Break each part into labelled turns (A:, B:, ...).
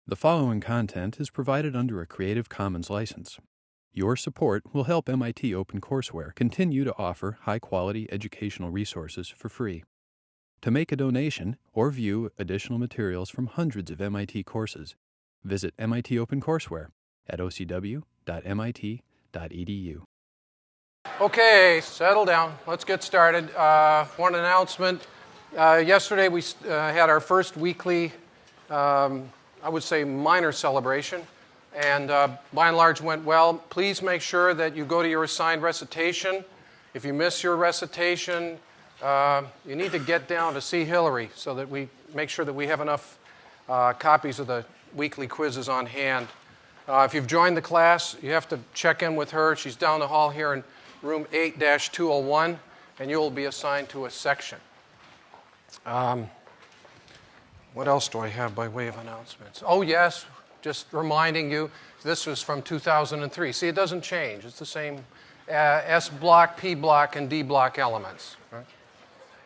A: The following content is provided under a Creative Commons license. Your support will help MIT OpenCourseware continue to offer high-quality educational resources for free. To make a donation or view additional materials from hundreds of MIT courses, visit MIT OpenCourseware at ocw.mit.edu.
B: Okay, settle down. Let's get started. One announcement. Yesterday we had our first weekly, I would say, minor celebration, and by and large went well. Please make sure that you go to your assigned recitation. If you miss your recitation, you need to get down to see Hillary so that we make sure that we have enough copies of the weekly quizzes on hand. If you've joined the class, you have to check in with her. She's down the hall here in room 8-201, and you'll be assigned to a section. What else do I have by way of announcements? Oh, yes, just reminding you, this was from 2003. See, it doesn't change. It's the same S block, P block, and D block elements. Right?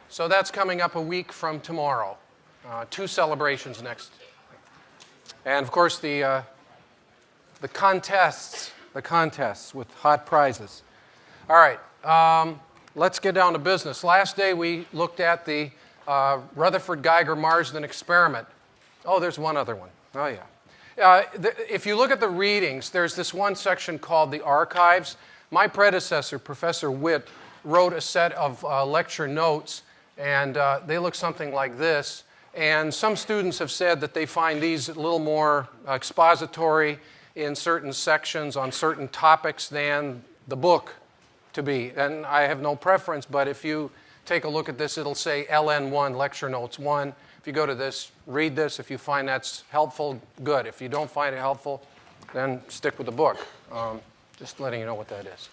B: So that's coming up a week from tomorrow. 2 celebrations next. And, of course, the contests with hot prizes. All right, let's get down to business. Last day we looked at the Rutherford-Geiger-Marsden experiment. Oh, there's one other one. Oh, yeah. If you look at the readings, there's this one section called the archives. My predecessor, Professor Witt, wrote a set of lecture notes, and they look something like this. And some students have said that they find these a little more expository in certain sections on certain topics than the book to be. And I have no preference, but if you take a look at this, it'll say LN1, Lecture Notes 1. If you go to this, read this. If you find that's helpful, good. If you don't find it helpful, then stick with the book. Just letting you know what that is.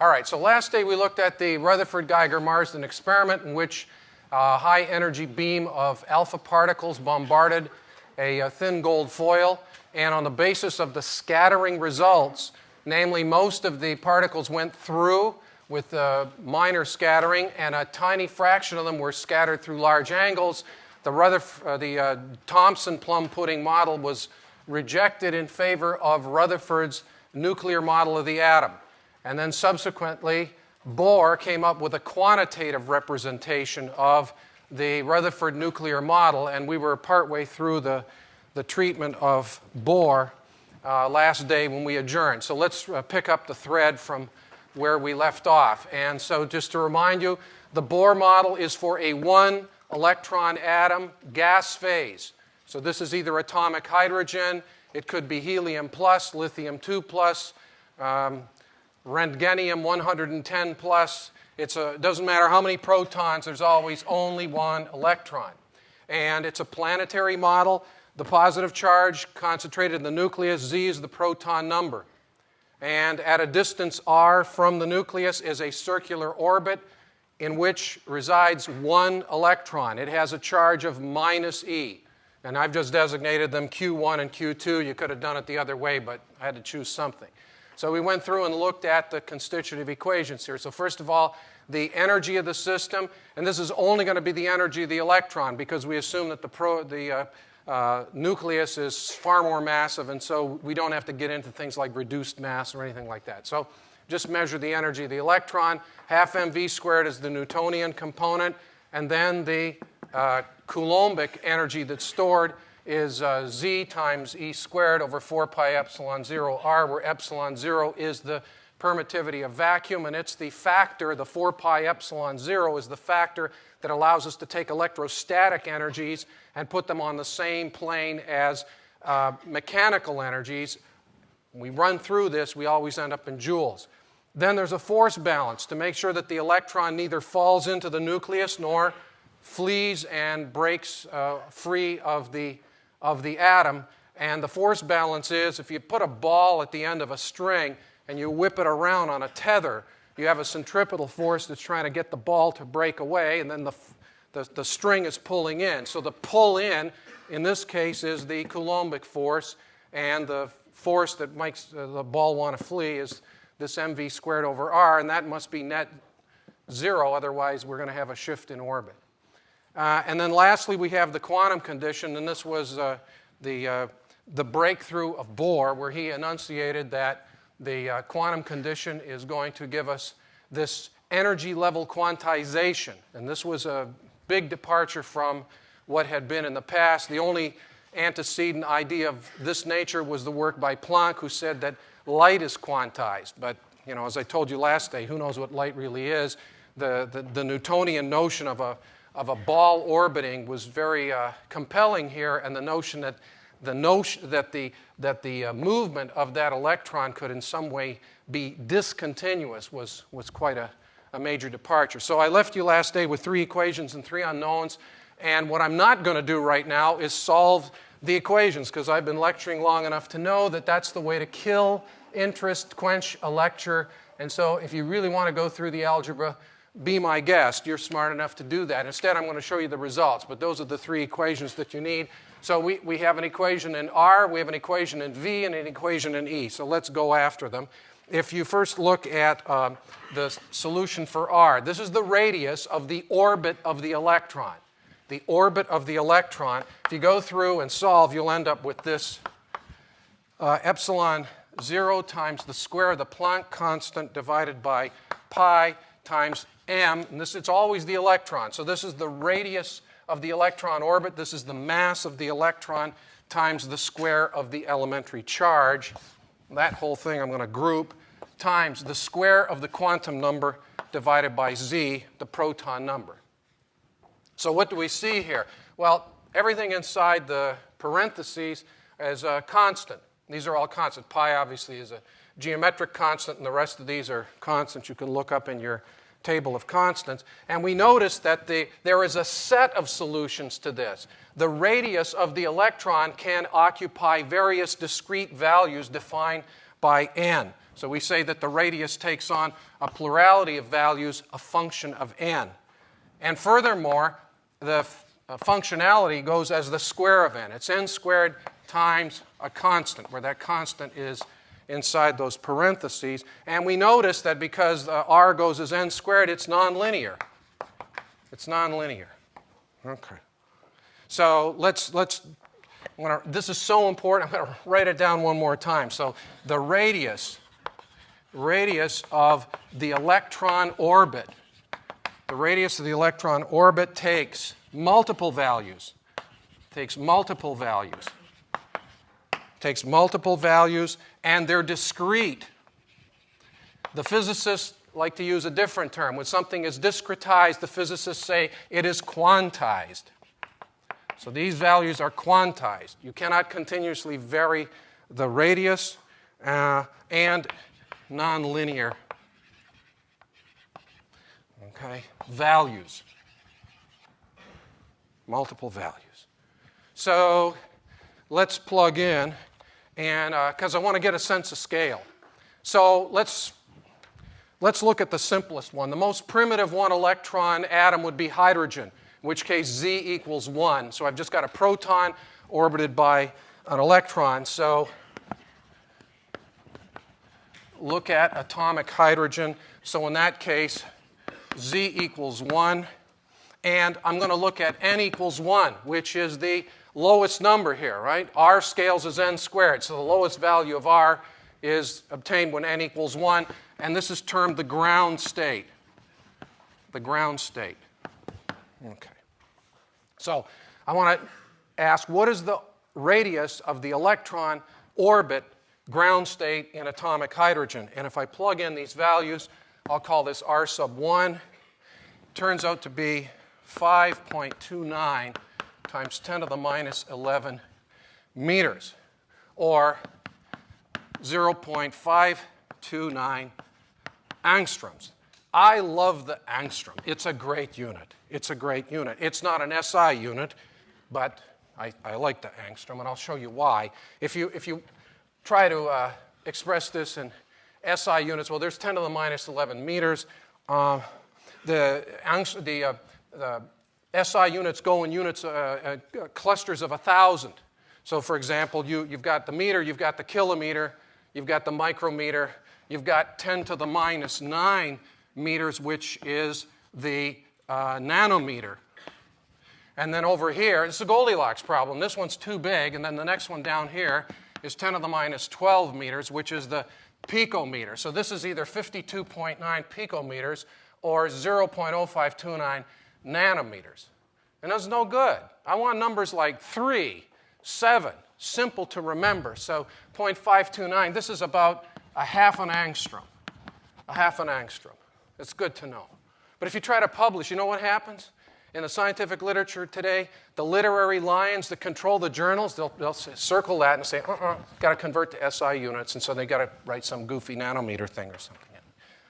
B: All right, so last day we looked at the Rutherford-Geiger-Marsden experiment in which a high-energy beam of alpha particles bombarded a thin gold foil. And on the basis of the scattering results, namely most of the particles went through with minor scattering, and a tiny fraction of them were scattered through large angles. The Thomson plum pudding model was rejected in favor of Rutherford's nuclear model of the atom. And then subsequently, Bohr came up with a quantitative representation of the Rutherford nuclear model, and we were partway through the treatment of Bohr last day when we adjourned. So let's pick up the thread from where we left off. And so just to remind you, the Bohr model is for a 1-electron atom gas phase. So this is either atomic hydrogen, it could be helium plus, lithium 2 plus, Röntgenium 110 plus. It doesn't matter how many protons, there's always only 1 electron. And it's a planetary model. The positive charge concentrated in the nucleus, Z, is the proton number. And at a distance r from the nucleus is a circular orbit in which resides 1 electron. It has a charge of -e. And I've just designated them Q1 and Q2. You could have done it the other way, but I had to choose something. So we went through and looked at the constitutive equations here. So first of all, the energy of the system, and this is only going to be the energy of the electron because we assume that the nucleus is far more massive, and so we don't have to get into things like reduced mass or anything like that. So just measure the energy of the electron. Half mv squared is the Newtonian component, and then the Coulombic energy that's stored is Z times E squared over 4 pi epsilon 0 r, where epsilon 0 is the permittivity of vacuum, and it's the factor, the 4 pi epsilon 0 is the factor that allows us to take electrostatic energies and put them on the same plane as mechanical energies. When we run through this, we always end up in joules. Then there's a force balance to make sure that the electron neither falls into the nucleus nor flees and breaks free of the atom. And the force balance is if you put a ball at the end of a string and you whip it around on a tether, you have a centripetal force that's trying to get the ball to break away, and then the string is pulling in. So the pull in this case, is the Coulombic force, and the force that makes the ball want to flee is this mv squared over r, and that must be net 0, otherwise we're going to have a shift in orbit. And then lastly, we have the quantum condition, and this was the the breakthrough of Bohr, where he enunciated that the quantum condition is going to give us this energy level quantization. And this was a big departure from what had been in the past. The only antecedent idea of this nature was the work by Planck, who said that light is quantized. But, you know, as I told you last day, who knows what light really is? The Newtonian notion of a ball orbiting was very compelling here, and the notion that the movement of that electron could in some way be discontinuous was quite a major departure. So I left you last day with 3 equations and 3 unknowns, and what I'm not going to do right now is solve the equations, because I've been lecturing long enough to know that that's the way to kill interest, quench a lecture. And so if you really want to go through the algebra, be my guest. You're smart enough to do that. Instead, I'm going to show you the results, but those are the 3 equations that you need. So we have an equation in R, we have an equation in V, and an equation in E. So let's go after them. If you first look at the solution for R, this is the radius of the orbit of the electron. The orbit of the electron. If you go through and solve, you'll end up with this epsilon 0 times the square of the Planck constant divided by pi times m. And it's always the electron. So this is the radius of the electron orbit. This is the mass of the electron times the square of the elementary charge. That whole thing I'm going to group times the square of the quantum number divided by z, the proton number. So what do we see here? Well, everything inside the parentheses is a constant. These are all constant. Pi obviously is a geometric constant, and the rest of these are constants you can look up in your table of constants. And we notice that there is a set of solutions to this. The radius of the electron can occupy various discrete values defined by n. So we say that the radius takes on a plurality of values, a function of n. And furthermore, the functionality goes as the square of n. It's n squared times a constant, where that constant is inside those parentheses. And we notice that because r goes as n squared, it's nonlinear. It's nonlinear. Okay. So this is so important, I'm going to write it down one more time. So the radius of the electron orbit, takes multiple values. And they're discrete. The physicists like to use a different term. When something is discretized, the physicists say it is quantized. So these values are quantized. You cannot continuously vary the radius and nonlinear values. Multiple values. So let's plug in, and because I want to get a sense of scale. So let's look at the simplest one. The most primitive one electron atom would be hydrogen, in which case Z equals 1. So I've just got a proton orbited by an electron. So look at atomic hydrogen. So in that case, Z equals 1. And I'm going to look at n equals 1, which is the lowest number here, right? R scales as n squared. So the lowest value of R is obtained when n equals 1. And this is termed the ground state. The ground state. Okay. So I want to ask, what is the radius of the electron orbit ground state in atomic hydrogen? And if I plug in these values, I'll call this R sub 1. Turns out to be 5.29 times 10 to the minus 11 meters, or 0.529 angstroms. I love the angstrom. It's a great unit. It's not an SI unit, but I like the angstrom, and I'll show you why. If you try to express this in SI units, well, there's 10 to the minus 11 meters. The SI units go in units, clusters of 1,000. So, for example, you've got the meter, you've got the kilometer, you've got the micrometer, you've got 10 to the minus 9 meters, which is the nanometer. And then over here, it's a Goldilocks problem. This one's too big, and then the next one down here is 10 to the minus 12 meters, which is the picometer. So this is either 52.9 picometers or 0.0529 nanometers. And that's no good. I want numbers like 3, 7, simple to remember. So 0.529, this is about a half an angstrom. A half an angstrom. It's good to know. But if you try to publish, you know what happens? In the scientific literature today, the literary lions that control the journals, they'll circle that and say, got to convert to SI units, and so they got to write some goofy nanometer thing or something.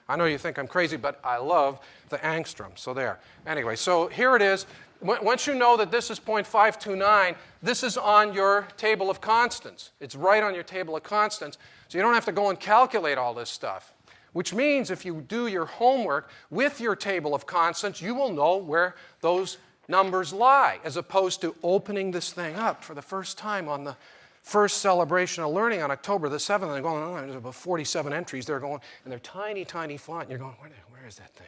B: I know you think I'm crazy, but I love the angstrom, so there. Anyway, so here it is. Once you know that this is 0.529, this is on your table of constants. It's right on your table of constants, so you don't have to go and calculate all this stuff. Which means if you do your homework with your table of constants, you will know where those numbers lie, as opposed to opening this thing up for the first time on the first celebration of learning on October the 7th, and they're going, oh, there's about 47 entries. They're going, and they're tiny, tiny font, and you're going, where is that thing?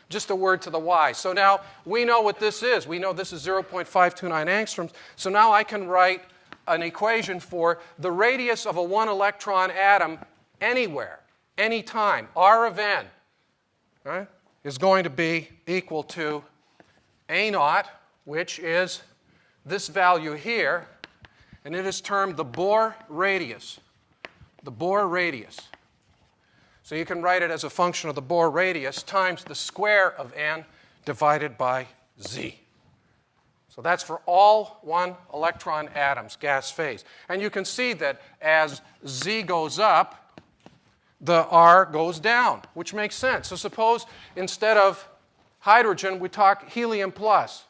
B: Just a word to the wise. So now we know what this is. We know this is 0.529 angstroms. So now I can write an equation for the radius of a one-electron atom anywhere, anytime. R of n, right, is going to be equal to A naught, which is this value here, and it is termed the Bohr radius. The Bohr radius. So you can write it as a function of the Bohr radius times the square of n divided by z. So that's for all one-electron atoms, gas phase. And you can see that as z goes up, the R goes down, which makes sense. So suppose instead of hydrogen, we talk helium plus.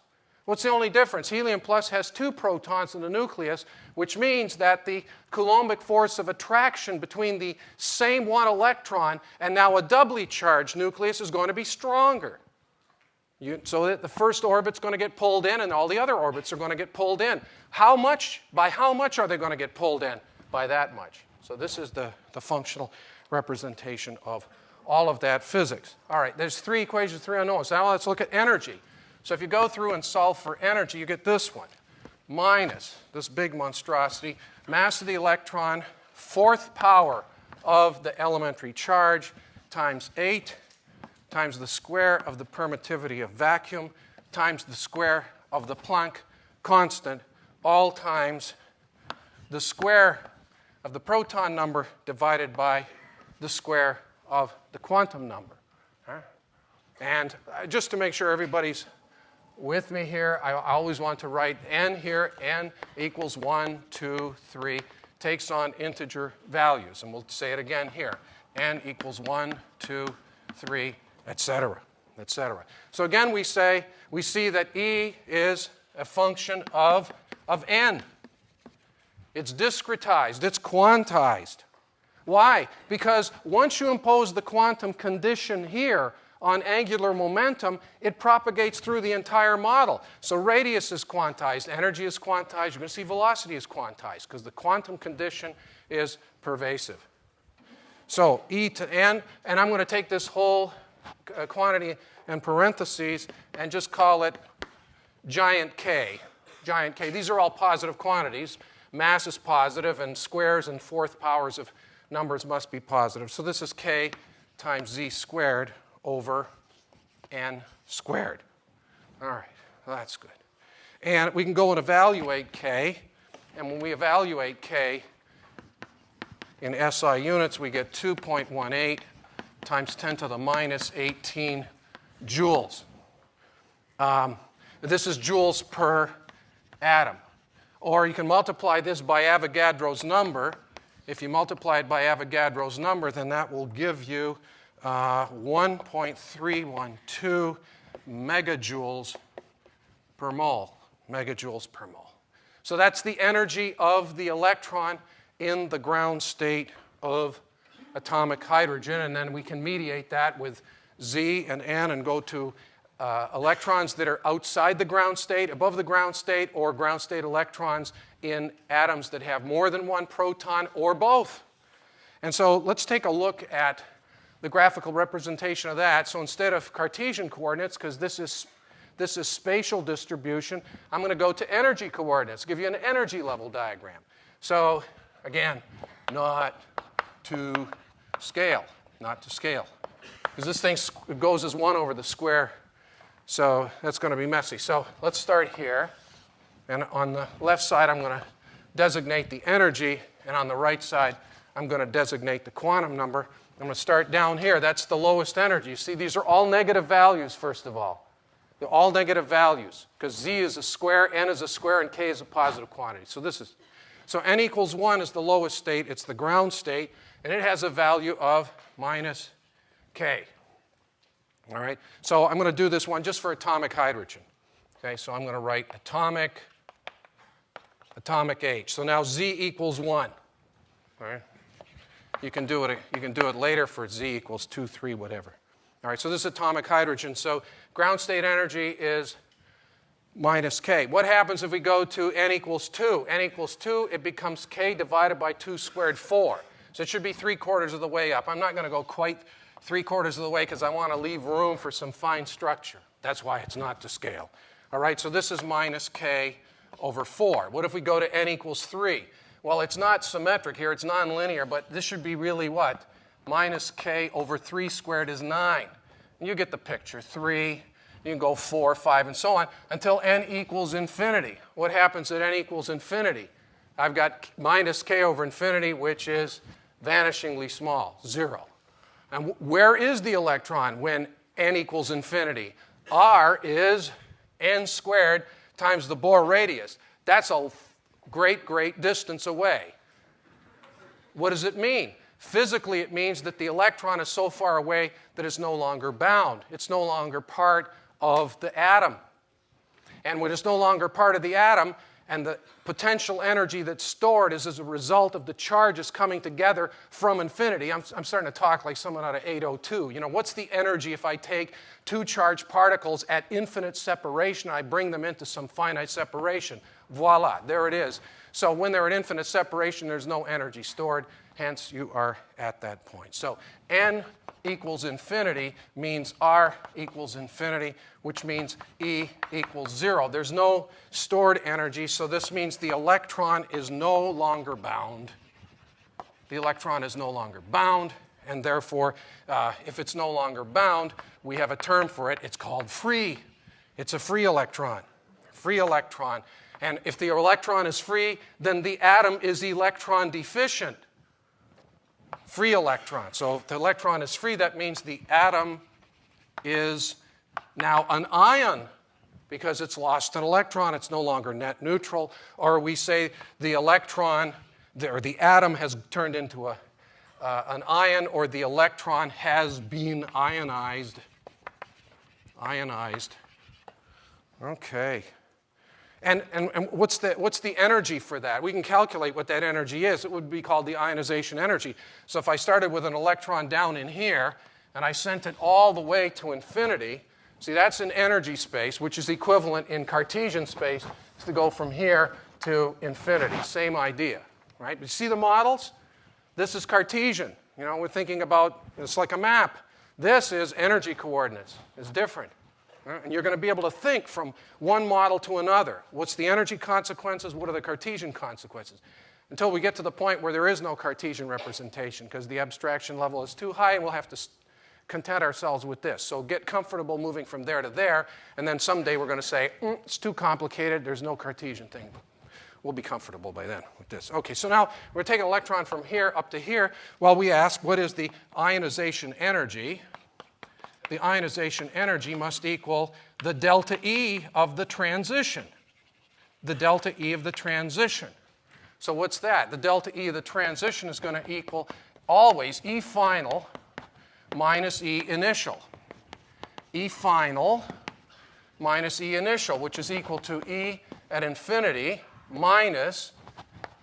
B: What's the only difference? Helium plus has 2 protons in the nucleus, which means that the Coulombic force of attraction between the same one electron and now a doubly charged nucleus is going to be stronger. So that the first orbit's going to get pulled in and all the other orbits are going to get pulled in. How much? By how much are they going to get pulled in? By that much. So this is the functional representation of all of that physics. All right, there's 3 equations, 3 unknowns. Now let's look at energy. So if you go through and solve for energy, you get this one, minus this big monstrosity, mass of the electron, 4th power of the elementary charge, times 8, times the square of the permittivity of vacuum, times the square of the Planck constant, all times the square of the proton number divided by the square of the quantum number. And just to make sure everybody's with me here, I always want to write n here. N equals 1, 2, 3, takes on integer values. And we'll say it again here. N equals 1, 2, 3, etc., etc. So again, we see that E is a function of n. It's discretized. It's quantized. Why? Because once you impose the quantum condition here on angular momentum, it propagates through the entire model. So radius is quantized, energy is quantized, you're going to see velocity is quantized because the quantum condition is pervasive. So E to n, and I'm going to take this whole quantity in parentheses and just call it giant K. Giant K. These are all positive quantities. Mass is positive, and squares and 4th powers of numbers must be positive. So this is K times Z squared over N squared. All right, well, that's good. And we can go and evaluate K. And when we evaluate K in SI units, we get 2.18 times 10 to the minus 18 joules. This is joules per atom. Or you can multiply this by Avogadro's number. If you multiply it by Avogadro's number, then that will give you 1.312 megajoules per mole. Megajoules per mole. So that's the energy of the electron in the ground state of atomic hydrogen. And then we can mediate that with Z and N and go to electrons that are outside the ground state, above the ground state, or ground state electrons in atoms that have more than one proton or both. And so let's take a look at the graphical representation of that. So instead of Cartesian coordinates, because this This is spatial distribution. I'm going to go to energy coordinates, give you an energy level diagram. So again, not to scale, not to scale. Because this thing goes as 1 over the square, so that's going to be messy. So let's start here. And on the left side, I'm going to designate the energy, and on the right side, I'm going to designate the quantum number. I'm going to start down here. That's the lowest energy. You see, these are all negative values, first of all. They're all negative values, because z is a square, n is a square, and k is a positive quantity. So n equals 1 is the lowest state. It's the ground state, and it has a value of minus k. All right? So I'm going to do this one just for atomic hydrogen. Okay, so I'm going to write atomic H. So now z equals 1. All right? You can do it later for z equals 2, 3, whatever. All right, so this is atomic hydrogen. So ground state energy is minus k. What happens if we go to n equals 2? N equals 2, it becomes k divided by 2 squared, 4. So it should be 3/4 of the way up. I'm not going to go quite 3/4 of the way because I want to leave room for some fine structure. That's why it's not to scale. All right, so this is minus k over 4. What if we go to n equals 3? Well, it's not symmetric here. It's nonlinear, but this should be really what? Minus k over 3 squared is 9. And you get the picture. 3, you can go 4, 5, and so on until n equals infinity. What happens at n equals infinity? I've got minus k over infinity, which is vanishingly small, 0. And where is the electron when n equals infinity? R is n squared times the Bohr radius. That's a great, great distance away. What does it mean? Physically, it means that the electron is so far away that it's no longer bound. It's no longer part of the atom. And when it's no longer part of the atom, and the potential energy that's stored is as a result of the charges coming together from infinity. I'm starting to talk like someone out of 802. You know, what's the energy if I take 2 charged particles at infinite separation, I bring them into some finite separation? Voila, there it is. So when they're at infinite separation, there's no energy stored. Hence, you are at that point. So n equals infinity means R equals infinity, which means E equals 0. There's no stored energy, so this means the electron is no longer bound. The electron is no longer bound, and therefore, if it's no longer bound, we have a term for it. It's called free. It's a free electron. Free electron. And if the electron is free, then the atom is electron deficient. Free electron. So if the electron is free, that means the atom is now an ion because it's lost an electron. It's no longer net neutral. Or we say the electron, or the atom has turned into an ion, or the electron has been ionized. Ionized. Okay. And what's the energy for that? We can calculate what that energy is. It would be called the ionization energy. So if I started with an electron down in here, and I sent it all the way to infinity, see, that's an energy space, which is equivalent in Cartesian space to go from here to infinity. Same idea, right? You see the models? This is Cartesian. You know, we're thinking about, it's like a map. This is energy coordinates. It's different. And you're going to be able to think from one model to another. What's the energy consequences? What are the Cartesian consequences? Until we get to the point where there is no Cartesian representation because the abstraction level is too high and we'll have to content ourselves with this. So get comfortable moving from there to there, and then someday we're going to say, it's too complicated, there's no Cartesian thing. We'll be comfortable by then with this. Okay, so now we're taking an electron from here up to here. Well, we ask, what is the ionization energy? The ionization energy must equal the delta E of the transition. The delta E of the transition. So what's that? The delta E of the transition is going to equal always E final minus E initial. E final minus E initial, which is equal to E at infinity minus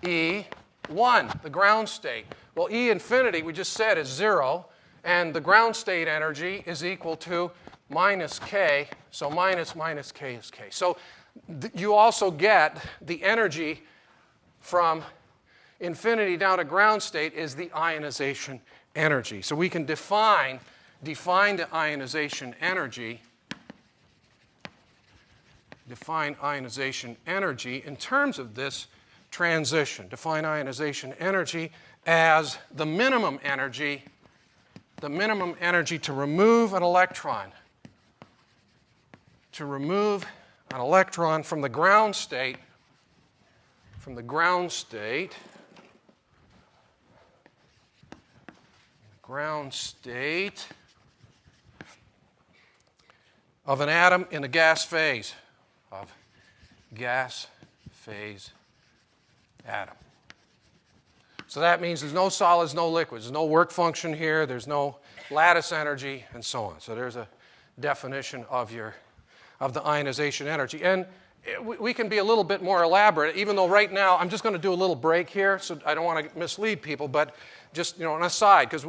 B: E1, the ground state. Well, E infinity, we just said, is 0. And the ground state energy is equal to minus k, so minus k is k. So you also get the energy from infinity down to ground state is the ionization energy. So we can define the ionization energy define ionization energy in terms of this transition. Define ionization energy as the minimum energy to remove an electron. To remove an electron from the ground state, of an atom in the gas phase, atom. So that means there's no solids, no liquids. There's no work function here. There's no lattice energy, and so on. So there's a definition of the ionization energy. And we can be a little bit more elaborate, even though right now I'm just going to do a little break here, so I don't want to mislead people, but just an aside, because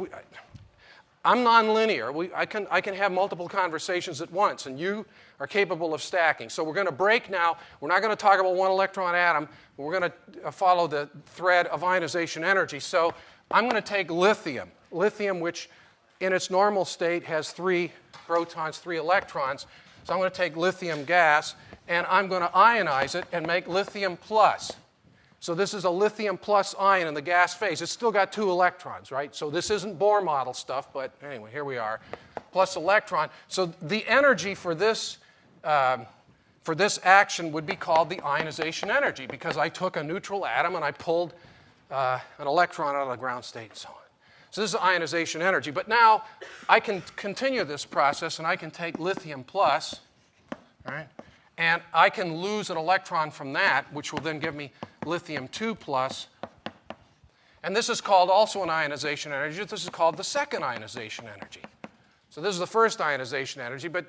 B: I'm nonlinear. I can have multiple conversations at once, and you are capable of stacking. So we're going to break now. We're not going to talk about one electron atom. We're going to follow the thread of ionization energy. So I'm going to take lithium, which in its normal state has 3 protons, 3 electrons. So I'm going to take lithium gas, and I'm going to ionize it and make lithium plus. So this is a lithium plus ion in the gas phase. It's still got 2 electrons, right? So this isn't Bohr model stuff, but anyway, here we are. Plus electron. So the energy for this action would be called the ionization energy, because I took a neutral atom and I pulled an electron out of the ground state and so on. So this is ionization energy. But now I can continue this process, and I can take lithium plus, right? And I can lose an electron from that, which will then give me lithium 2 plus. And this is called also an ionization energy. This is called the second ionization energy. So this is the first ionization energy, but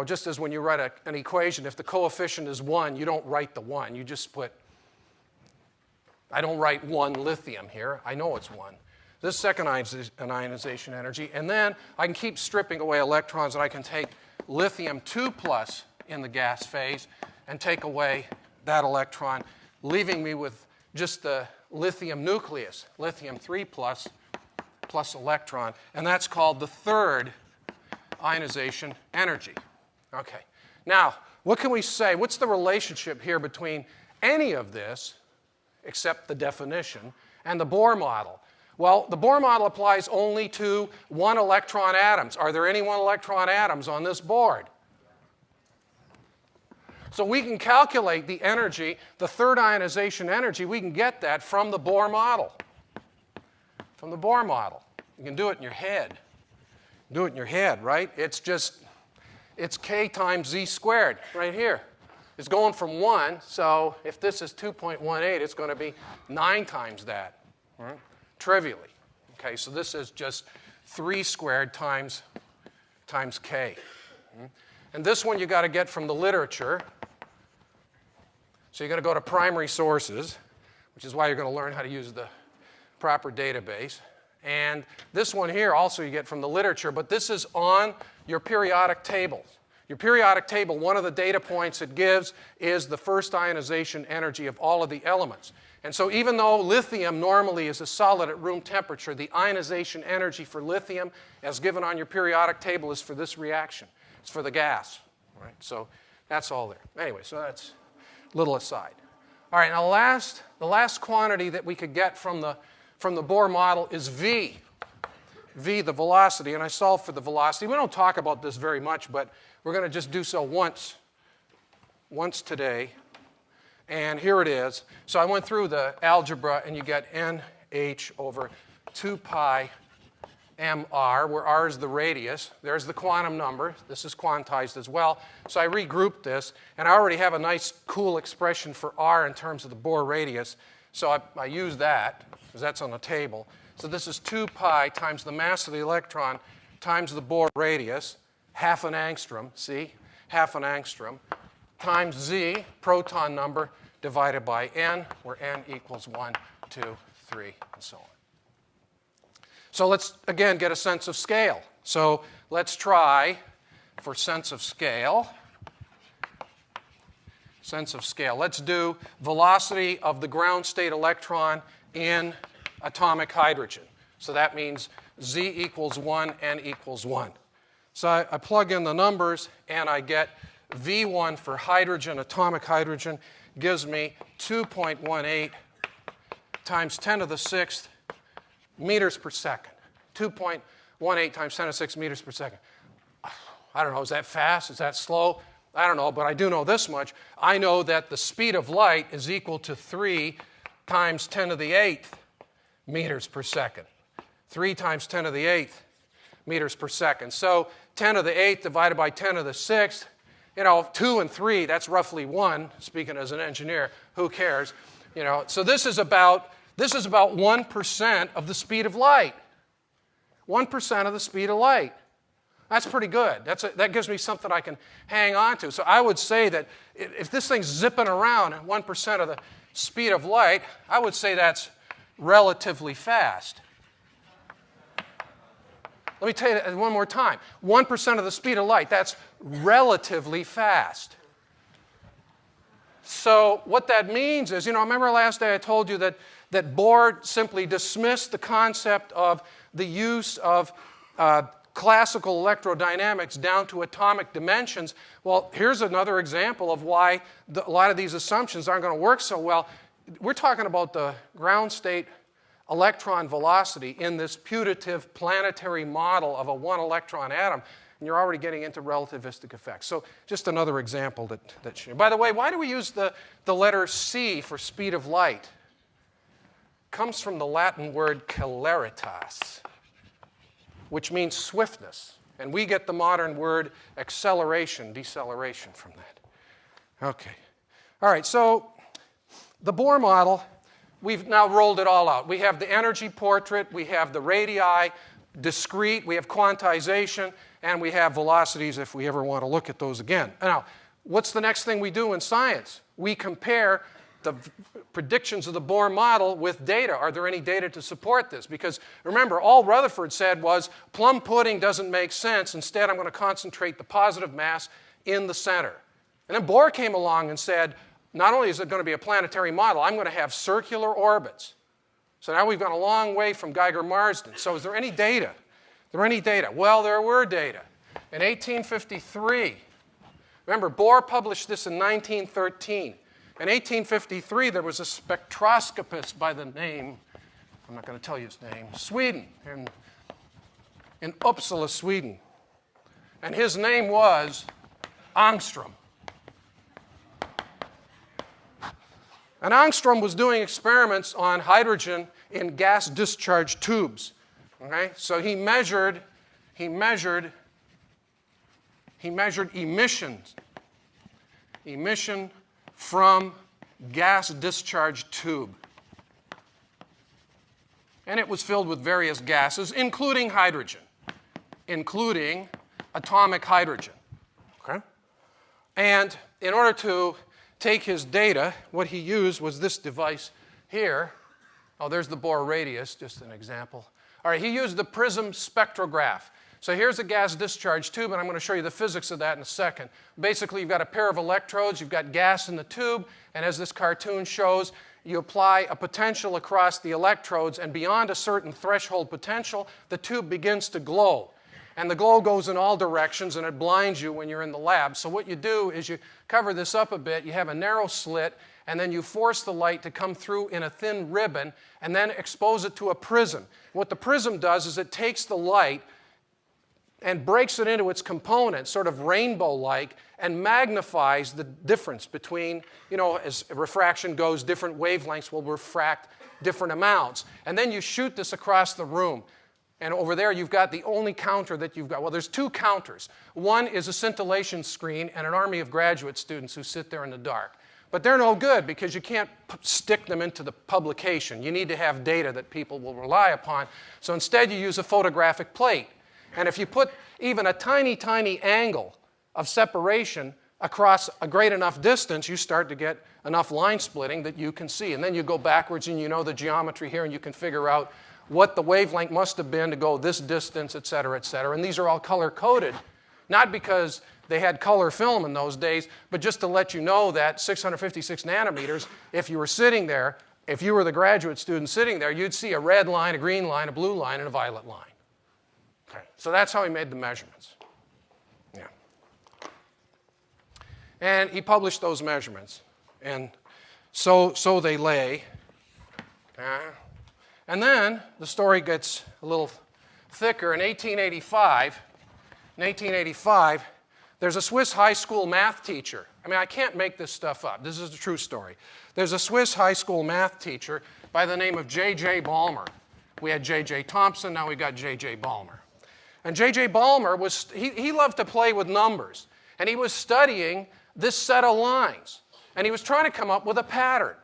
B: just as when you write an equation, if the coefficient is 1, you don't write the 1. You just put, I don't write 1 lithium here. I know it's 1. This second ionization energy. And then I can keep stripping away electrons, and I can take lithium 2 plus in the gas phase and take away that electron, leaving me with just the lithium nucleus, lithium 3 plus electron, and that's called the third ionization energy. Okay. Now, what can we say? What's the relationship here between any of this, except the definition, and the Bohr model? Well, the Bohr model applies only to 1 electron atoms. Are there any 1 electron atoms on this board? So we can calculate the energy, the third ionization energy. We can get that from the Bohr model. From the Bohr model. You can do it in your head. Do it in your head, right? It's K times Z squared right here. It's going from 1, so if this is 2.18, it's going to be 9 times that, right? Trivially. Okay, so this is just 3 squared times K. And this one you got to get from the literature. So you're going to go to primary sources, which is why you're going to learn how to use the proper database. And this one here also you get from the literature, but this is on your periodic tables. Your periodic table, one of the data points it gives is the first ionization energy of all of the elements. And so even though lithium normally is a solid at room temperature, the ionization energy for lithium, as given on your periodic table, is for this reaction. It's for the gas. Right? So that's all there. Anyway, so that's a little aside. All right, now the last quantity that we could get from the Bohr model is V. V, the velocity, and I solved for the velocity. We don't talk about this very much, but we're going to just do so once today. And here it is. So I went through the algebra, and you get NH over 2 pi mr, where r is the radius. There's the quantum number. This is quantized as well. So I regrouped this, and I already have a nice, cool expression for r in terms of the Bohr radius. So I use that, because that's on the table. So this is 2 pi times the mass of the electron times the Bohr radius, half an angstrom, see? Half an angstrom, times z, proton number, divided by n, where n equals 1, 2, 3, and so on. So let's, again, get a sense of scale. So let's try for sense of scale. Sense of scale. Let's do velocity of the ground state electron in atomic hydrogen. So that means z equals 1, n equals 1. So I plug in the numbers, and I get V1 for hydrogen, atomic hydrogen, gives me 2.18 times 10 to the 6th meters per second. 2.18 times 10 to the 6 meters per second. I don't know, is that fast? Is that slow? I don't know, but I do know this much. I know that the speed of light is equal to 3 times 10 to the 8th meters per second. 3 times 10 to the 8th meters per second. So 10 to the 8th divided by 10 to the 6th, 2 and 3, that's roughly 1, speaking as an engineer, who cares? So this is about 1% of the speed of light. 1% of the speed of light. That's pretty good. That gives me something I can hang on to. So I would say that if this thing's zipping around at 1% of the speed of light, I would say that's relatively fast. Let me tell you that one more time. 1% of the speed of light, that's relatively fast. So what that means is, remember last day I told you that Bohr simply dismissed the concept of the use of classical electrodynamics down to atomic dimensions. Well, here's another example of why a lot of these assumptions aren't going to work so well. We're talking about the ground state electron velocity in this putative planetary model of a one-electron atom, and you're already getting into relativistic effects. So just another example that by the way, why do we use the letter C for speed of light? It comes from the Latin word celeritas, which means swiftness. And we get the modern word acceleration, deceleration from that. Okay. All right, so the Bohr model, we've now rolled it all out. We have the energy portrait, we have the radii, discrete, we have quantization, and we have velocities if we ever want to look at those again. Now, what's the next thing we do in science? We compare the predictions of the Bohr model with data. Are there any data to support this? Because remember, all Rutherford said was, plum pudding doesn't make sense. Instead, I'm going to concentrate the positive mass in the center. And then Bohr came along and said, not only is it going to be a planetary model, I'm going to have circular orbits. So now we've gone a long way from Geiger-Marsden. So is there any data? Well, there were data. In 1853, remember, Bohr published this in 1913. In 1853, there was a spectroscopist by the name, I'm not going to tell you his name, Sweden, in Uppsala, Sweden. And his name was Ångström. And Ångström was doing experiments on hydrogen in gas discharge tubes. Okay? So he measured emission from gas discharge tube. And it was filled with various gases, including hydrogen, including atomic hydrogen. Okay? And in order to take his data, what he used was this device here. Oh, there's the Bohr radius, just an example. All right, he used the prism spectrograph. So here's a gas discharge tube, and I'm going to show you the physics of that in a second. Basically, you've got a pair of electrodes, you've got gas in the tube, and as this cartoon shows, you apply a potential across the electrodes, and beyond a certain threshold potential, the tube begins to glow. And the glow goes in all directions, and it blinds you when you're in the lab. So what you do is you cover this up a bit, you have a narrow slit, and then you force the light to come through in a thin ribbon, and then expose it to a prism. What the prism does is it takes the light and breaks it into its components, sort of rainbow-like, and magnifies the difference between, as refraction goes, different wavelengths will refract different amounts. And then you shoot this across the room. And over there, you've got the only counter that you've got. Well, there's two counters. One is a scintillation screen and an army of graduate students who sit there in the dark. But they're no good because you can't stick them into the publication. You need to have data that people will rely upon. So instead, you use a photographic plate. And if you put even a tiny, tiny angle of separation across a great enough distance, you start to get enough line splitting that you can see. And then you go backwards and you know the geometry here and you can figure out what the wavelength must have been to go this distance, et cetera, et cetera. And these are all color-coded, not because they had color film in those days, but just to let you know that 656 nanometers, if you were sitting there, if you were the graduate student sitting there, you'd see a red line, a green line, a blue line, and a violet line. Okay, so that's how he made the measurements. Yeah. And he published those measurements. And so they lay. And then the story gets a little thicker. In 1885, there's a Swiss high school math teacher. I mean, I can't make this stuff up. This is a true story. There's a Swiss high school math teacher by the name of J.J. Balmer. We had J.J. Thompson, now we got J.J. Balmer. And J.J. Balmer, he loved to play with numbers. And he was studying this set of lines. And he was trying to come up with a pattern.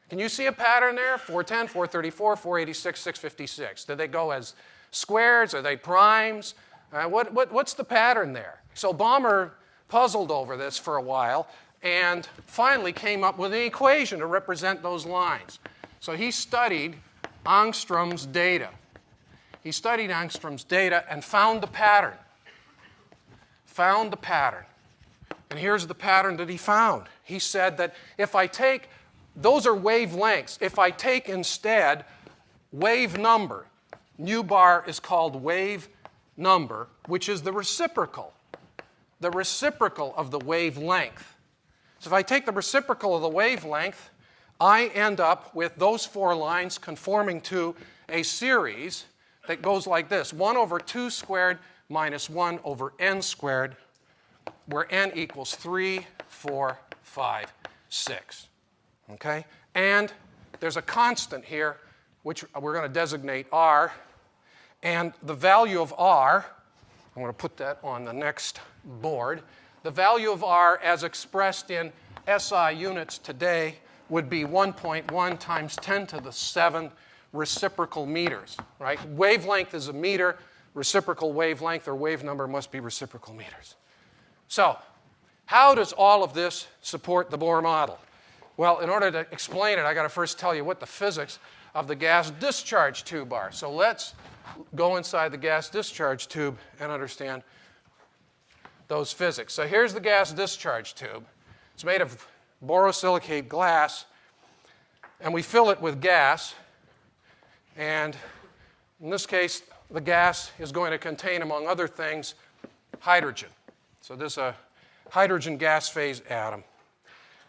B: Can you see a pattern there? 410, 434, 486, 656. Do they go as squares? Are they primes? What's the pattern there? So Balmer puzzled over this for a while and finally came up with an equation to represent those lines. So he studied Ångström's data. He studied Ångström's data and found the pattern. Found the pattern. And here's the pattern that he found. He said that if I take, those are wavelengths. If I take instead wave number, nu bar is called wave number, which is the reciprocal of the wavelength. So if I take the reciprocal of the wavelength, I end up with those four lines conforming to a series that goes like this: 1 over 2 squared minus 1 over n squared, where n equals 3, 4, 5, 6. Okay? And there's a constant here, which we're going to designate r. And the value of r, I'm going to put that on the next board. The value of r as expressed in SI units today would be 1.1 times 10 to the 7th reciprocal meters, right? Wavelength is a meter. Reciprocal wavelength or wave number must be reciprocal meters. So how does all of this support the Bohr model? Well, in order to explain it, I've got to first tell you what the physics of the gas discharge tube are. So let's go inside the gas discharge tube and understand those physics. So here's the gas discharge tube. It's made of borosilicate glass, and we fill it with gas. And in this case, the gas is going to contain, among other things, hydrogen. So this is a hydrogen gas phase atom.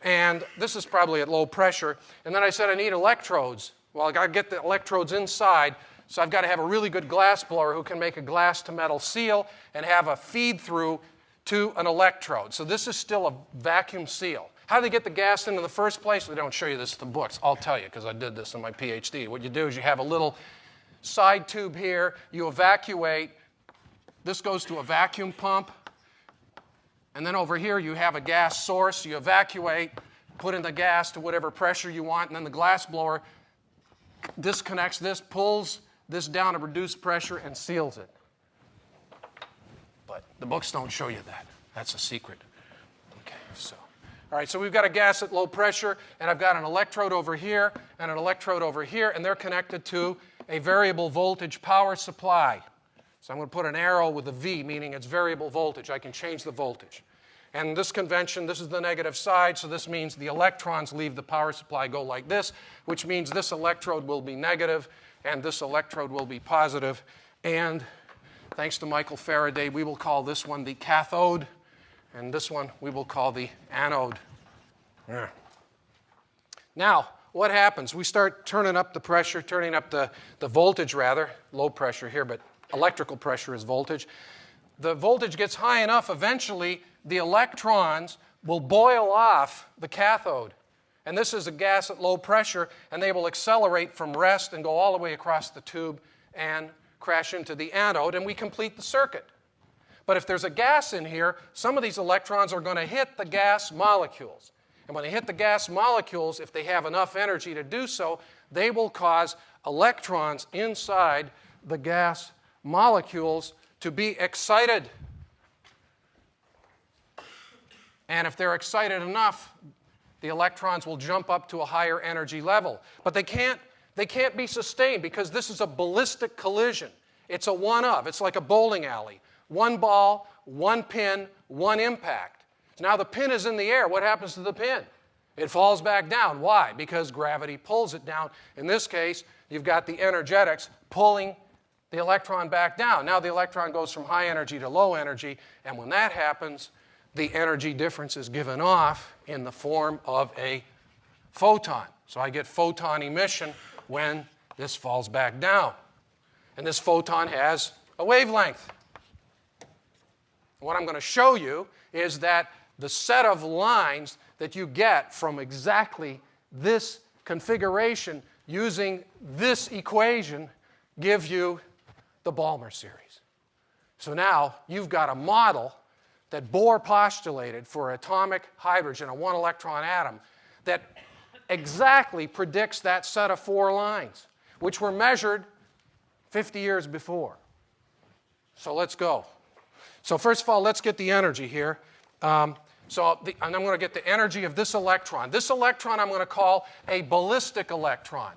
B: And this is probably at low pressure. And then I said I need electrodes. Well, I've got to get the electrodes inside, so I've got to have a really good glass blower who can make a glass to metal seal and have a feed through to an electrode. So this is still a vacuum seal. How do they get the gas in the first place? They don't show you this in the books. I'll tell you, because I did this in my PhD. What you do is you have a little side tube here. You evacuate. This goes to a vacuum pump. And then over here you have a gas source. You evacuate, put in the gas to whatever pressure you want, and then the glass blower disconnects this, pulls this down to reduce pressure, and seals it. But the books don't show you that. That's a secret. Okay, so. All right, so we've got a gas at low pressure, and I've got an electrode over here and an electrode over here, and they're connected to a variable voltage power supply. So I'm going to put an arrow with a V, meaning it's variable voltage. I can change the voltage. And this convention, this is the negative side, so this means the electrons leave the power supply, go like this, which means this electrode will be negative, and this electrode will be positive. And thanks to Michael Faraday, we will call this one the cathode, and this one we will call the anode. Yeah. Now, what happens? We start turning up the pressure, turning up the voltage rather, low pressure here, but electrical pressure is voltage. The voltage gets high enough, eventually the electrons will boil off the cathode. And this is a gas at low pressure, and they will accelerate from rest and go all the way across the tube and crash into the anode, and we complete the circuit. But if there's a gas in here, some of these electrons are going to hit the gas molecules. And when they hit the gas molecules, if they have enough energy to do so, they will cause electrons inside the gas molecules to be excited. And if they're excited enough, the electrons will jump up to a higher energy level. But they can't be sustained because this is a ballistic collision. It's a one-of. It's like a bowling alley. One ball, one pin, one impact. Now the pin is in the air. What happens to the pin? It falls back down. Why? Because gravity pulls it down. In this case, you've got the energetics pulling the electron back down. Now the electron goes from high energy to low energy, and when that happens, the energy difference is given off in the form of a photon. So I get photon emission when this falls back down. And this photon has a wavelength. What I'm going to show you is that the set of lines that you get from exactly this configuration using this equation give you the Balmer series. So now you've got a model that Bohr postulated for atomic hydrogen, a one-electron atom, that exactly predicts that set of 4 lines, which were measured 50 years before. So let's go. So first of all, let's get the energy here. And I'm going to get the energy of this electron. This electron I'm going to call a ballistic electron.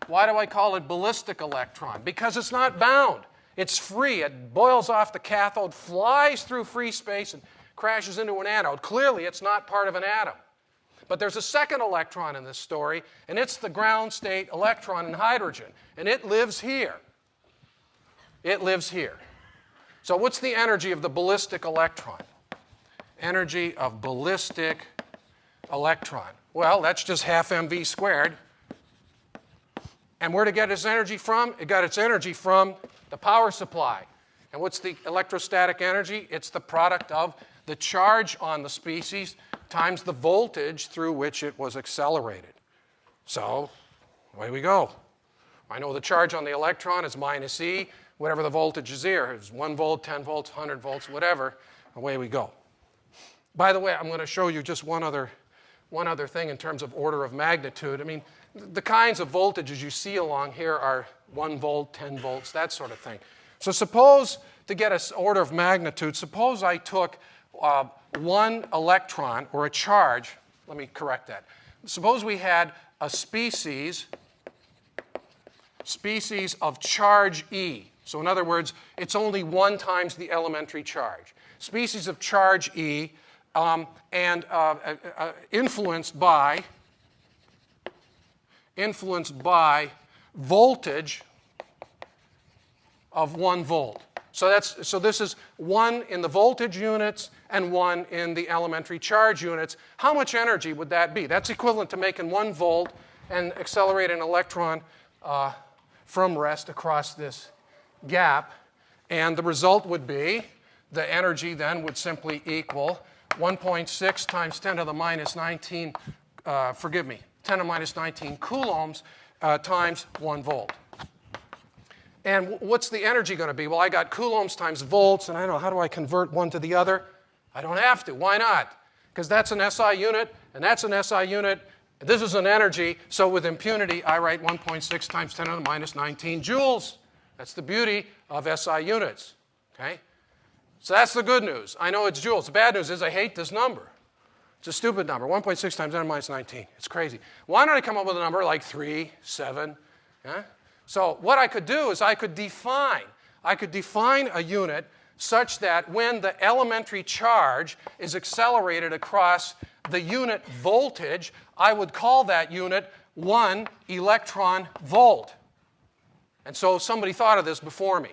B: Why do I call it ballistic electron? Because it's not bound. It's free. It boils off the cathode, flies through free space, and crashes into an anode. Clearly, it's not part of an atom. But there's a second electron in this story, and it's the ground state electron in hydrogen. And it lives here. It lives here. So what's the energy of the ballistic electron? Energy of ballistic electron. Well, that's just half mv squared. And where did it get its energy from? It got its energy from the power supply. And what's the electrostatic energy? It's the product of the charge on the species times the voltage through which it was accelerated. So, away we go. I know the charge on the electron is minus E, whatever the voltage is here. It's 1 volt, 10 volts, 100 volts, whatever. Away we go. By the way, I'm going to show you just one other thing in terms of order of magnitude. I mean, the kinds of voltages you see along here are 1 volt, 10 volts, that sort of thing. So suppose, to get an order of magnitude, suppose I took one electron, or a charge, let me correct that. Suppose we had a species of charge E. So in other words, it's only 1 times the elementary charge. Species of charge E and influenced by voltage of 1 volt. So this is 1 in the voltage units and 1 in the elementary charge units. How much energy would that be? That's equivalent to making 1 volt and accelerate an electron from rest across this gap. And the result would be, the energy then would simply equal 1.6 times 10 to the minus 19, 10 to the minus 19 coulombs times 1 volt. And what's the energy going to be? Well, I got coulombs times volts, and I don't know, how do I convert one to the other? I don't have to. Why not? Because that's an SI unit, and that's an SI unit. This is an energy, so with impunity, I write 1.6 times 10 to the minus 19 joules. That's the beauty of SI units, okay? So that's the good news. I know it's joules. The bad news is I hate this number. It's a stupid number, 1.6 times 10 to the minus 19. It's crazy. Why don't I come up with a number like 3, 7, yeah? So what I could do is I could define a unit such that when the elementary charge is accelerated across the unit voltage, I would call that unit 1 electron volt. And so somebody thought of this before me.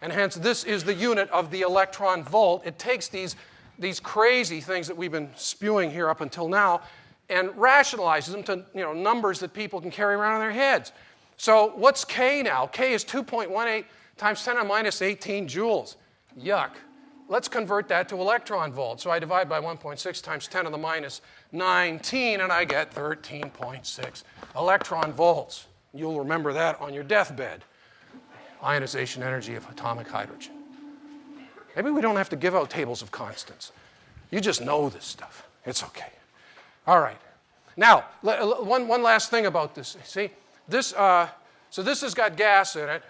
B: And hence, this is the unit of the electron volt. It takes these crazy things that we've been spewing here up until now and rationalizes them to numbers that people can carry around in their heads. So what's K now? K is 2.18 times 10 to the minus 18 joules. Yuck. Let's convert that to electron volts. So I divide by 1.6 times 10 to the minus 19, and I get 13.6 electron volts. You'll remember that on your deathbed. Ionization energy of atomic hydrogen. Maybe we don't have to give out tables of constants. You just know this stuff. It's okay. All right. Now, one last thing about this. See? So this has got gas in it.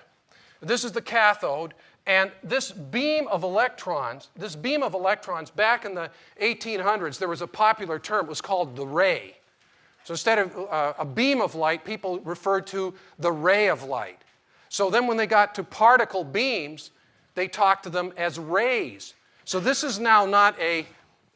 B: This is the cathode. And this beam of electrons back in the 1800s, there was a popular term. It was called the ray. So instead of a beam of light, people referred to the ray of light. So then when they got to particle beams, they talked to them as rays. So this is now not an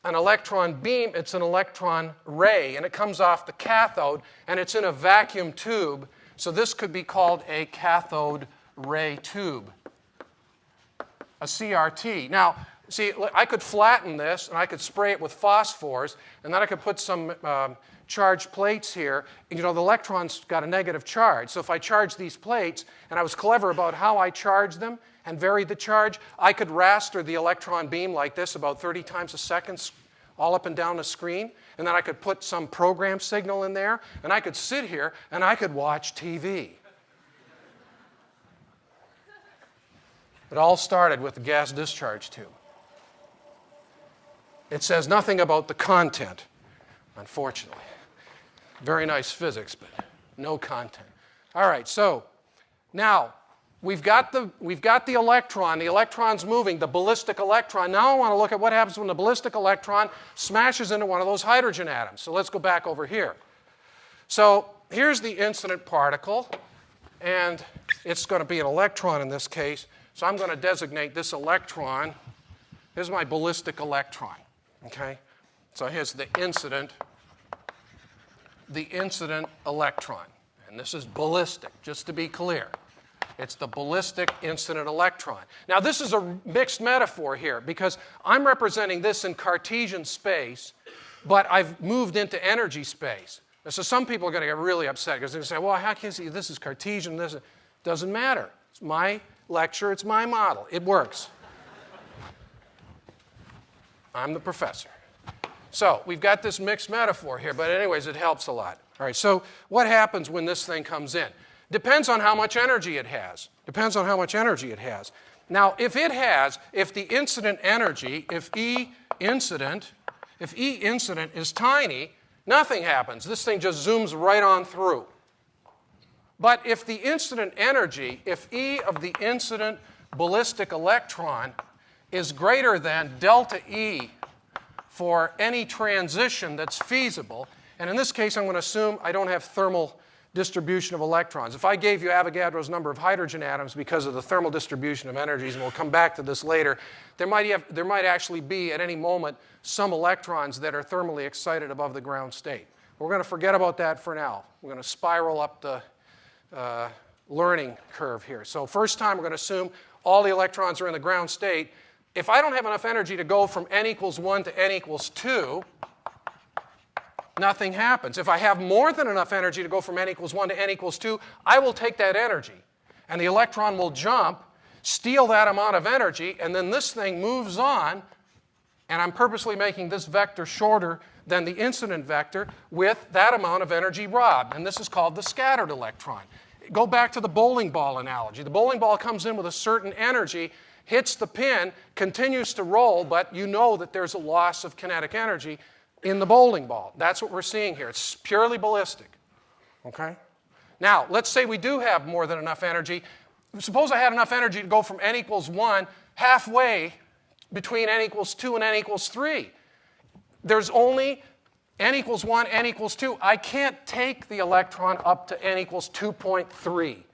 B: electron beam, it's an electron ray. And it comes off the cathode, and it's in a vacuum tube. So this could be called a cathode ray tube, a CRT. Now, See, I could flatten this, and I could spray it with phosphors, and then I could put some charged plates here. You know, the electron's got a negative charge. So if I charge these plates, and I was clever about how I charged them and varied the charge, I could raster the electron beam like this about 30 times a second, all up and down the screen. And then I could put some program signal in there, and I could sit here, and I could watch TV. It all started with the gas discharge tube. It says nothing about the content, unfortunately. Very nice physics, but no content. All right, so now we've got the electron. The electron's moving, the ballistic electron. Now I want to look at what happens when the ballistic electron smashes into one of those hydrogen atoms. So let's go back over here. So here's the incident particle, and it's going to be an electron in this case. So I'm going to designate this electron. Here's my ballistic electron. Okay? So here's the incident electron. And this is ballistic, just to be clear. It's the ballistic incident electron. Now, this is a mixed metaphor here because I'm representing this in Cartesian space, but I've moved into energy space. And so some people are going to get really upset because they're going to say, well, how can you see this is Cartesian? This doesn't matter. It's my lecture. It's my model. It works. I'm the professor. So we've got this mixed metaphor here, but anyways, it helps a lot. All right, so what happens when this thing comes in? Depends on how much energy it has. Depends on how much energy it has. Now, if the incident energy, if E incident is tiny, nothing happens. This thing just zooms right on through. But if the incident energy, if E of the incident ballistic electron is greater than delta E for any transition that's feasible, and in this case I'm going to assume I don't have thermal distribution of electrons. If I gave you Avogadro's number of hydrogen atoms because of the thermal distribution of energies, and we'll come back to this later, there might actually be at any moment some electrons that are thermally excited above the ground state. We're going to forget about that for now. We're going to spiral up the learning curve here. So first time we're going to assume all the electrons are in the ground state. If I don't have enough energy to go from n equals 1 to n equals 2, nothing happens. If I have more than enough energy to go from n equals 1 to n equals 2, I will take that energy, and the electron will jump, steal that amount of energy, and then this thing moves on, and I'm purposely making this vector shorter than the incident vector with that amount of energy robbed, and this is called the scattered electron. Go back to the bowling ball analogy. The bowling ball comes in with a certain energy, hits the pin, continues to roll, but you know that there's a loss of kinetic energy in the bowling ball. That's what we're seeing here. It's purely ballistic. Okay? Now, let's say we do have more than enough energy. Suppose I had enough energy to go from n equals 1 halfway between n equals 2 and n equals 3. There's only n equals 1, n equals 2. I can't take the electron up to n equals 2.3.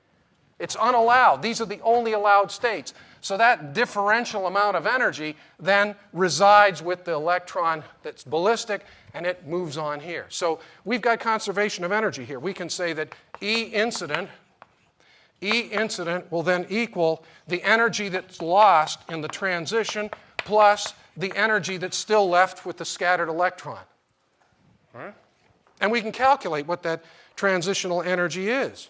B: It's unallowed. These are the only allowed states. So that differential amount of energy then resides with the electron that's ballistic, and it moves on here. So we've got conservation of energy here. We can say that E incident will then equal the energy that's lost in the transition plus the energy that's still left with the scattered electron. All right? And we can calculate what that transitional energy is.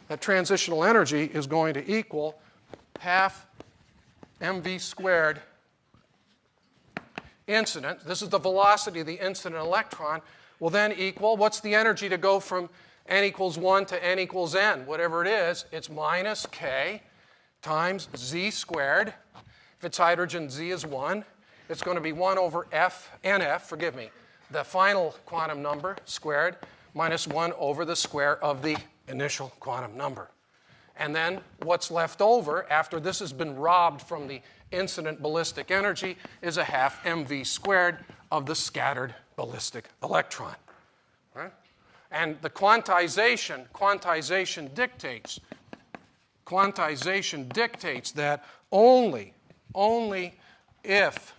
B: That transitional energy is going to equal half mv squared incident. This is the velocity of the incident electron. Will then equal, what's the energy to go from n equals 1 to n equals n? Whatever it is, it's minus k times z squared. If it's hydrogen, z is 1. It's going to be 1 over nf, the final quantum number squared, minus 1 over the square of the initial quantum number. And then what's left over after this has been robbed from the incident ballistic energy is a half mv squared of the scattered ballistic electron. Right? And the quantization dictates that only if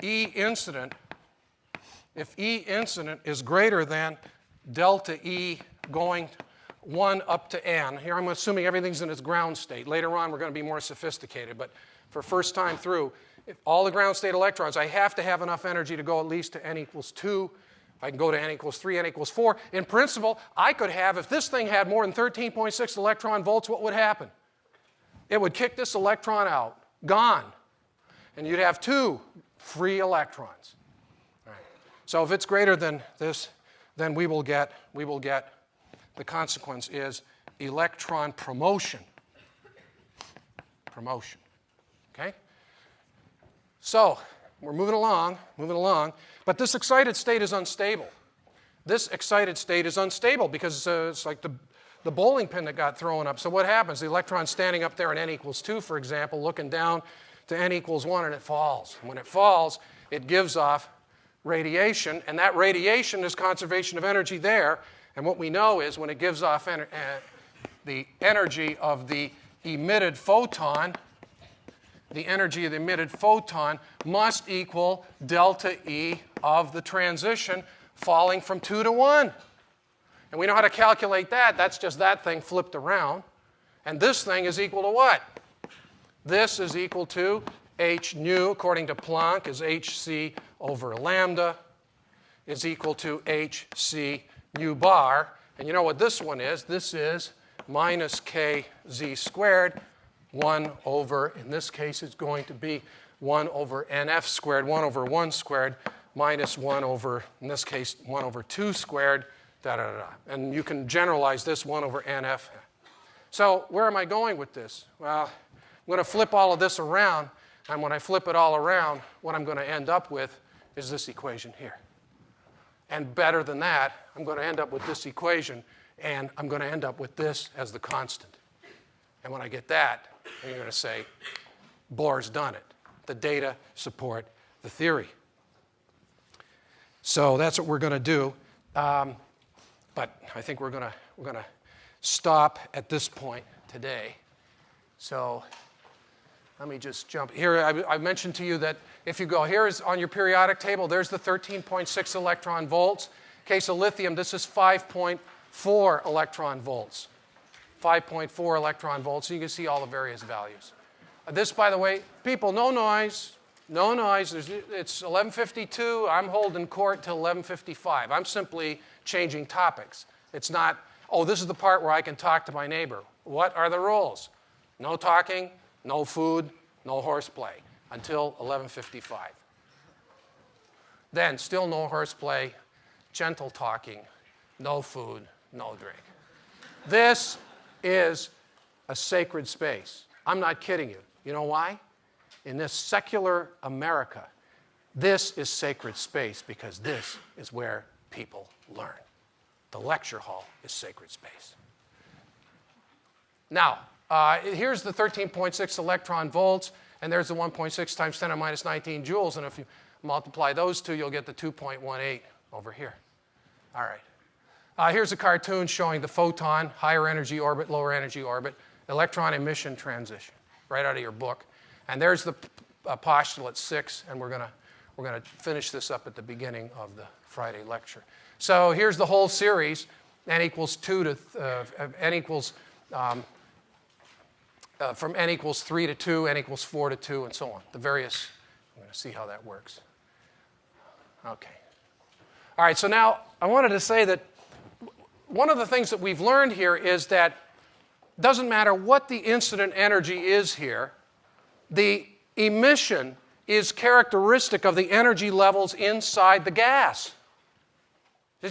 B: E incident is greater than delta E going 1 up to n. Here I'm assuming everything's in its ground state. Later on, we're going to be more sophisticated. But for first time through, if all the ground state electrons, I have to have enough energy to go at least to n equals 2. I can go to n equals 3, n equals 4. In principle, I could have, if this thing had more than 13.6 electron volts, what would happen? It would kick this electron out, gone. And you'd have 2 free electrons. All right. So if it's greater than this, then we will get, the consequence is electron promotion. Promotion. Okay? So we're moving along. But this excited state is unstable. This excited state is unstable because it's like the bowling pin that got thrown up. So what happens? The electron's standing up there in n equals 2, for example, looking down to n equals 1, and it falls. When it falls, it gives off radiation, and that radiation is conservation of energy there. And what we know is when it gives off the energy of the emitted photon, the energy of the emitted photon must equal delta E of the transition falling from 2 to 1. And we know how to calculate that. That's just that thing flipped around. And this thing is equal to what? This is equal to h nu, according to Planck, is hc over lambda, is equal to hc nu bar. And you know what this one is? This is minus kz squared, 1 over, in this case, it's going to be 1 over nf squared, 1 over 1 squared, minus 1 over, in this case, 1 over 2 squared, da, da, da, da. And you can generalize this 1 over nf. So where am I going with this? Well, I'm going to flip all of this around, and when I flip it all around, what I'm going to end up with is this equation here. And better than that, I'm going to end up with this equation, and I'm going to end up with this as the constant. And when I get that, you're going to say, Bohr's done it. The data support the theory. So that's what we're going to do. But I think we're going to stop at this point today. So let me just jump. Here I mentioned to you that if you go, here is on your periodic table, there's the 13.6 electron volts. In case of lithium, this is 5.4 electron volts. 5.4 electron volts. So you can see all the various values. This, by the way, people, no noise. No noise. It's 11:52. I'm holding court till 11:55. I'm simply changing topics. It's not, oh, this is the part where I can talk to my neighbor. What are the rules? No talking, no food, no horseplay until 11:55. Then, still no horseplay, gentle talking, no food, no drink. This is a sacred space. I'm not kidding you. You know why? In this secular America, this is sacred space because this is where people learn. The lecture hall is sacred space. Now, here's the 13.6 electron volts, and there's the 1.6 times 10 to the minus 19 joules, and if you multiply those two, you'll get the 2.18 over here. All right. Here's a cartoon showing the photon, higher energy orbit, lower energy orbit, electron emission transition, right out of your book. And there's the postulate 6, and we're going to finish this up at the beginning of the Friday lecture. So here's the whole series, n equals 2 to, n equals, from n equals 3 to 2, n equals 4 to 2, and so on. The various, I'm going to see how that works. Okay. All right, so now I wanted to say that one of the things that we've learned here is that it doesn't matter what the incident energy is here, the emission is characteristic of the energy levels inside the gas.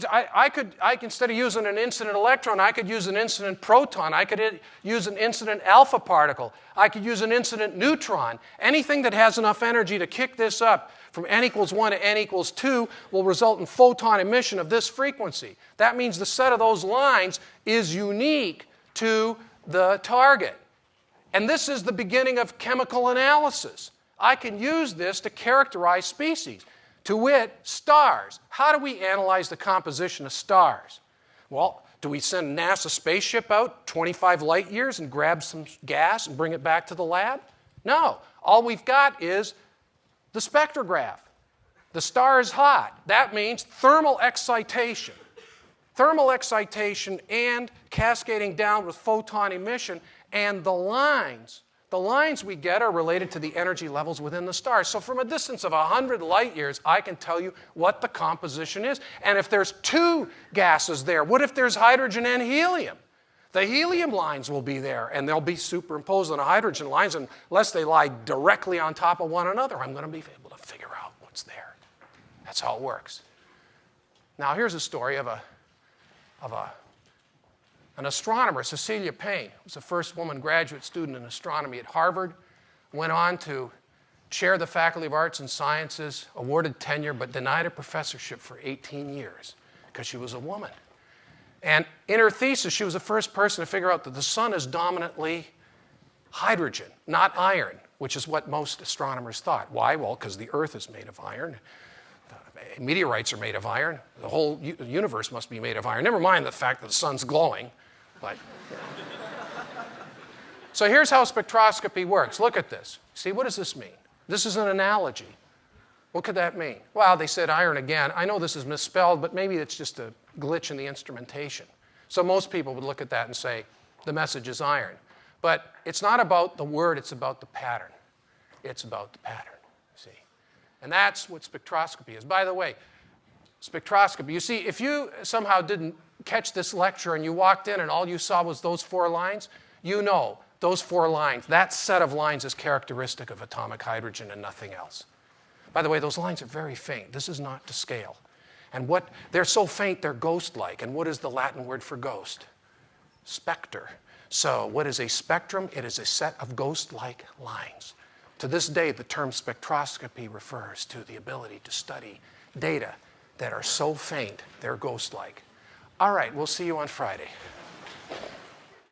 B: I could, instead of using an incident electron, I could use an incident proton. I could use an incident alpha particle. I could use an incident neutron. Anything that has enough energy to kick this up from n equals 1 to n equals 2 will result in photon emission of this frequency. That means the set of those lines is unique to the target. And this is the beginning of chemical analysis. I can use this to characterize species, to wit, stars. How do we analyze the composition of stars? Well, do we send a NASA spaceship out 25 light years and grab some gas and bring it back to the lab? No. All we've got is the spectrograph. The star is hot. That means thermal excitation. thermal excitation and cascading down with photon emission, and the lines we get are related to the energy levels within the stars. So from a distance of 100 light years, I can tell you what the composition is. And if there's two gases there, what if there's hydrogen and helium? The helium lines will be there, and they'll be superimposed on the hydrogen lines, unless they lie directly on top of one another. I'm going to be able to figure out what's there. That's how it works. Now, here's a story of an astronomer, Cecilia Payne, was the first woman graduate student in astronomy at Harvard, went on to chair the Faculty of Arts and Sciences, awarded tenure, but denied a professorship for 18 years because she was a woman. And in her thesis, she was the first person to figure out that the sun is dominantly hydrogen, not iron, which is what most astronomers thought. Why? Well, because the Earth is made of iron. Meteorites are made of iron. The whole universe must be made of iron. Never mind the fact that the sun's glowing. But, you know. So here's how spectroscopy works. Look at this. See, what does this mean? This is an analogy. What could that mean? Well, they said iron again. I know this is misspelled, but maybe it's just a glitch in the instrumentation. So most people would look at that and say, the message is iron. But it's not about the word, it's about the pattern. It's about the pattern, see. And that's what spectroscopy is. By the way, spectroscopy, you see, if you somehow didn't catch this lecture and you walked in and all you saw was those 4 lines, you know those 4 lines, that set of lines is characteristic of atomic hydrogen and nothing else. By the way, those lines are very faint. This is not to scale. And they're so faint, they're ghost-like. And what is the Latin word for ghost? Spectre. So what is a spectrum? It is a set of ghost-like lines. To this day, the term spectroscopy refers to the ability to study data that are so faint, they're ghost-like. All right, we'll see you on Friday.